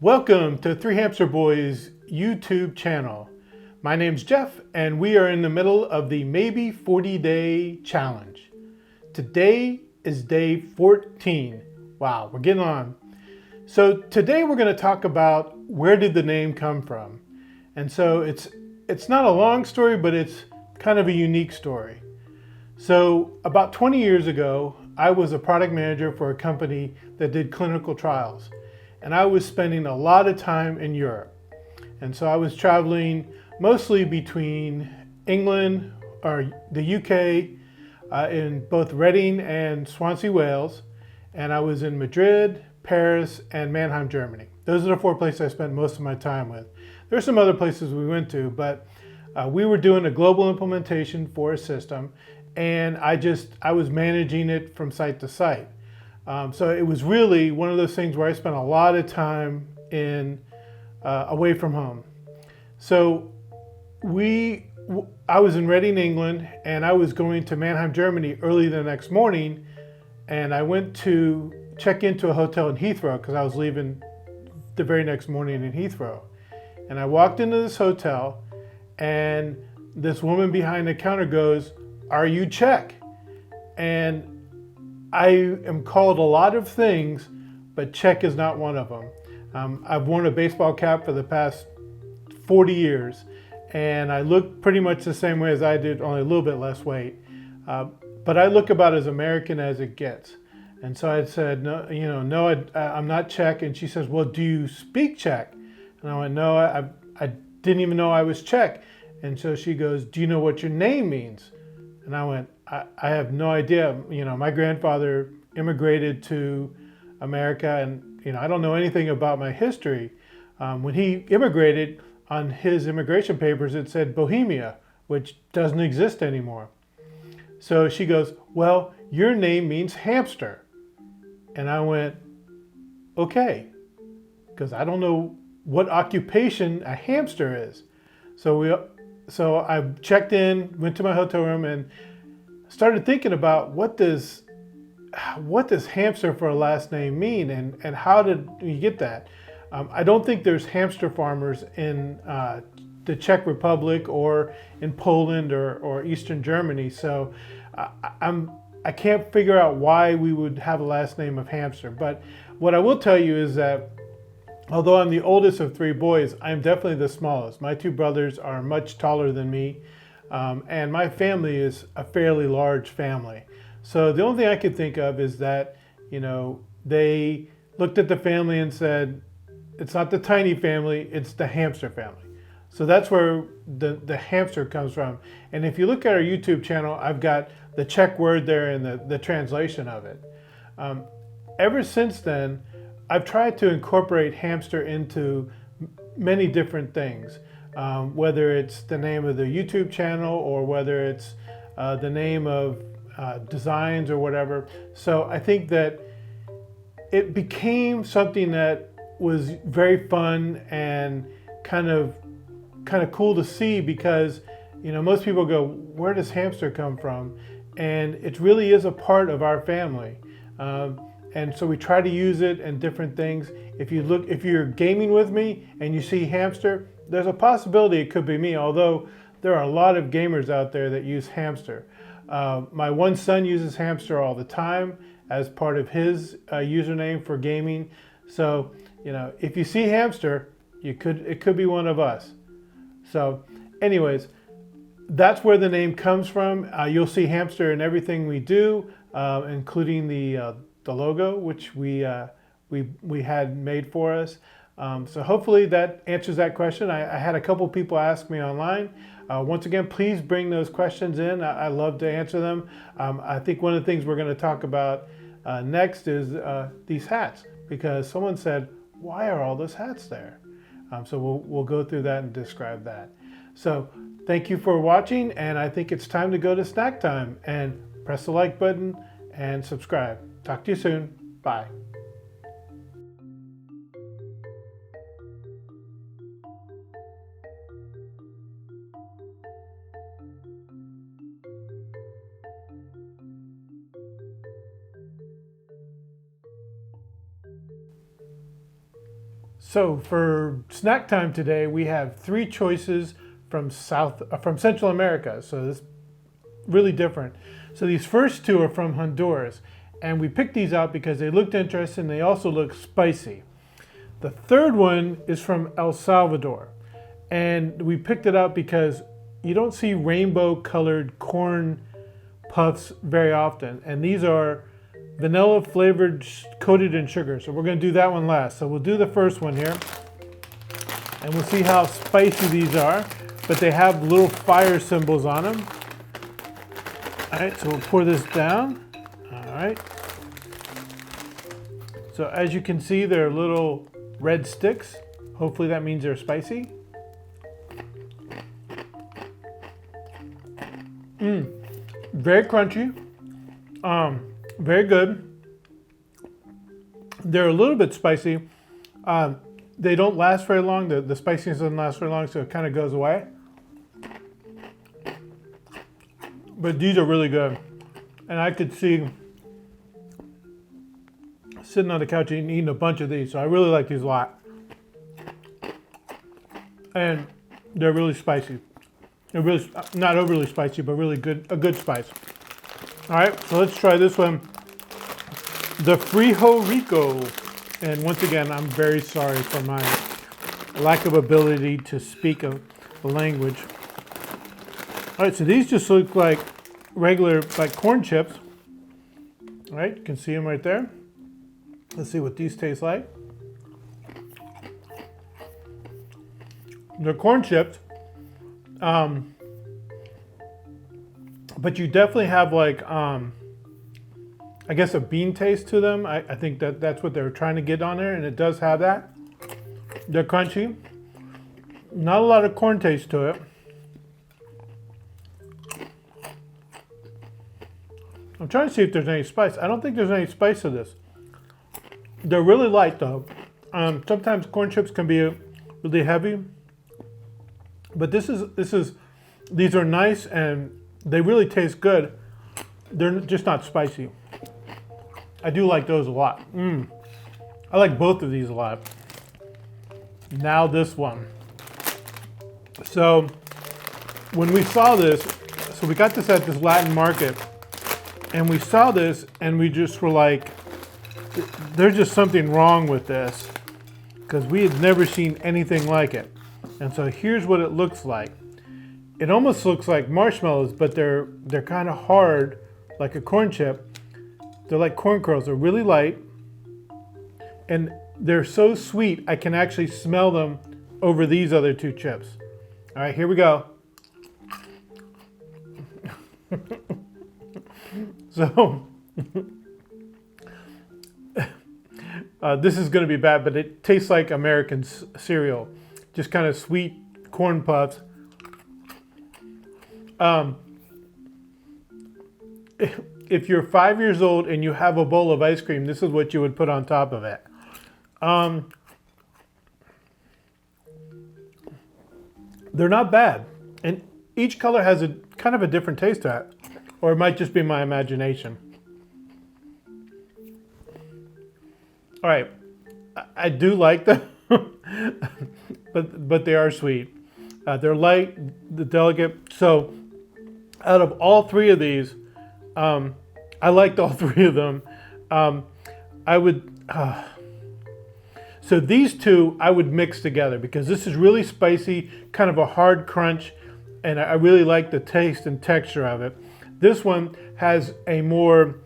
Welcome to Three Hamster Boys YouTube channel. My name's Jeff and we are in the middle of the Maybe 40-Day Challenge. Today is day 14. Wow, we're getting on. So today we're going to talk about where did the name come from. And so it's not a long story, but it's kind of a unique story. So about 20 years ago, I was a product manager for a company that did clinical trials. And I was spending a lot of time in Europe. And so I was traveling mostly between England or the UK, in both Reading and Swansea, Wales. And I was in Madrid, Paris, and Mannheim, Germany. Those are the four places I spent most of my time with. There's some other places we went to, but we were doing a global implementation for a system. And I was managing it from site to site. So it was really one of those things where I spent a lot of time away from home. So I was in Reading, England, and I was going to Mannheim, Germany early the next morning, and I went to check into a hotel in Heathrow because I was leaving the very next morning in Heathrow. And I walked into this hotel, and this woman behind the counter goes, "Are you Czech?" And I am called a lot of things, but Czech is not one of them. I've worn a baseball cap for the past 40 years, and I look pretty much the same way as I did, only a little bit less weight. But I look about as American as it gets. And so I said, no, I'm not Czech. And she says, "Well, do you speak Czech?" And I went, "No, I didn't even know I was Czech." And so she goes, "Do you know what your name means?" And I went, I have no idea. My grandfather immigrated to America, and I don't know anything about my history. When he immigrated, on his immigration papers it said Bohemia, which doesn't exist anymore. So she goes, "Well, your name means hamster." And I went, "Okay," because I don't know what occupation a hamster is. So I checked in, went to my hotel room, and started thinking about what does hamster for a last name mean, and how did you get that? I don't think there's hamster farmers in the Czech Republic or in Poland or Eastern Germany. So I can't figure out why we would have a last name of hamster. But what I will tell you is that although I'm the oldest of three boys, I'm definitely the smallest. My two brothers are much taller than me. And my family is a fairly large family. So the only thing I could think of is that, they looked at the family and said, it's not the tiny family, it's the hamster family. So that's where the hamster comes from. And if you look at our YouTube channel, I've got the Czech word there and the translation of it. Ever since then, I've tried to incorporate hamster into many different things. Whether it's the name of the YouTube channel or whether it's the name of designs or whatever. So I think that it became something that was very fun and kind of cool to see, because most people go, "Where does hamster come from?" And it really is a part of our family. And so we try to use it in different things. If you're gaming with me and you see hamster, there's a possibility it could be me, although there are a lot of gamers out there that use hamster. My one son uses hamster all the time as part of his username for gaming. So, if you see hamster, it could be one of us. So anyways, that's where the name comes from. You'll see hamster in everything we do, including the logo, which we had made for us. So hopefully that answers that question. I had a couple people ask me online. Once again, please bring those questions in. I love to answer them. I think one of the things we're going to talk about next is these hats, because someone said, "Why are all those hats there?" So we'll go through that and describe that. So thank you for watching, and I think it's time to go to snack time, and press the like button and subscribe. Talk to you soon. Bye. So for snack time today, we have 3 choices from Central America. So it's really different. So these first 2 are from Honduras, and we picked these out because they looked interesting. They also look spicy. The third one is from El Salvador, and we picked it out because you don't see rainbow colored corn puffs very often, and these are vanilla flavored, coated in sugar. So we're going to do that one last. So we'll do the first one here, and we'll see how spicy these are, but they have little fire symbols on them. All right, so we'll pour this down. All right. So as you can see, they're little red sticks. Hopefully that means they're spicy. Very crunchy. Very good. They're a little bit spicy. They don't last very long. The spiciness doesn't last very long, so it kind of goes away. But these are really good. And I could see sitting on the couch and eating a bunch of these. So I really like these a lot. And they're really spicy. They're really, not overly spicy, but really good, a good spice. All right, so let's try this one. The Frijo Rico. And once again, I'm very sorry for my lack of ability to speak a language. All right, so these just look like regular, like corn chips. All right, you can see them right there. Let's see what these taste like. They're corn chips, but you definitely have like, I guess a bean taste to them. I think that's what they're trying to get on there, and it does have that. They're crunchy. Not a lot of corn taste to it. I'm trying to see if there's any spice. I don't think there's any spice to this. They're really light though. Sometimes corn chips can be really heavy, but these are nice and they really taste good. They're just not spicy. I do like those a lot. I like both of these a lot. Now this one. So when we saw this, so we got this at this Latin market, and we saw this and we just were like, there's just something wrong with this, because we had never seen anything like it. And so here's what it looks like. It almost looks like marshmallows, but they're kind of hard, like a corn chip. They're like corn kernels. They're really light, and they're so sweet I can actually smell them over these other 2 chips. All right, here we go. So this is going to be bad, but it tastes like American cereal. Just kind of sweet corn puffs. If you're 5 years old and you have a bowl of ice cream, this is what you would put on top of it. They're not bad. And each color has a kind of a different taste to it. Or it might just be my imagination. All right, I do like them, but they are sweet. They're light, they're delicate. So out of all 3 of these, I liked all 3 of them. So these 2 I would mix together, because this is really spicy, kind of a hard crunch, and I really like the taste and texture of it. This one has a more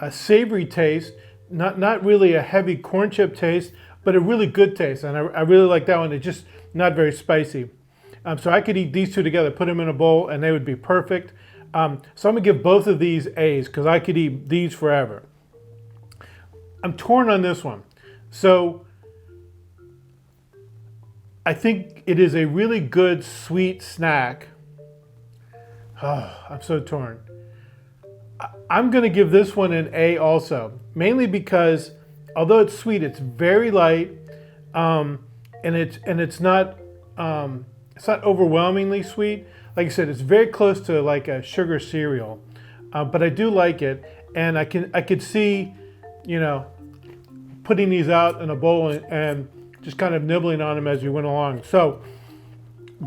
savory taste, not really a heavy corn chip taste, but a really good taste, and I really like that one. It's just not very spicy. So I could eat these 2 together, put them in a bowl, and they would be perfect. So I'm gonna give both of these A's, because I could eat these forever. I'm torn on this one. So I think it is a really good sweet snack. Oh, I'm so torn. I'm going to give this one an A also, mainly because although it's sweet, it's very light, and it's not overwhelmingly sweet. Like I said, it's very close to like a sugar cereal, but I do like it, and I could see, putting these out in a bowl and just kind of nibbling on them as we went along. So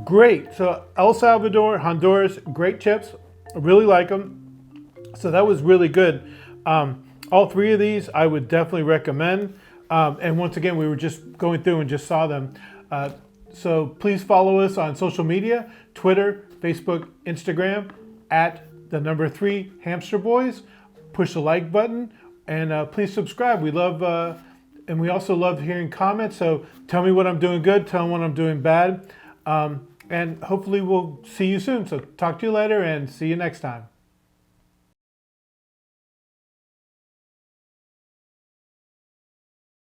great. So El Salvador, Honduras, great chips. I really like them. So that was really good. All three of these I would definitely recommend. And once again, we were just going through and just saw them. So please follow us on social media, Twitter, Facebook, Instagram, at the number 3 Hamster Boys. Push the like button and please subscribe. We love, and we also love hearing comments. So tell me what I'm doing good, tell me what I'm doing bad. And hopefully we'll see you soon. So talk to you later and see you next time.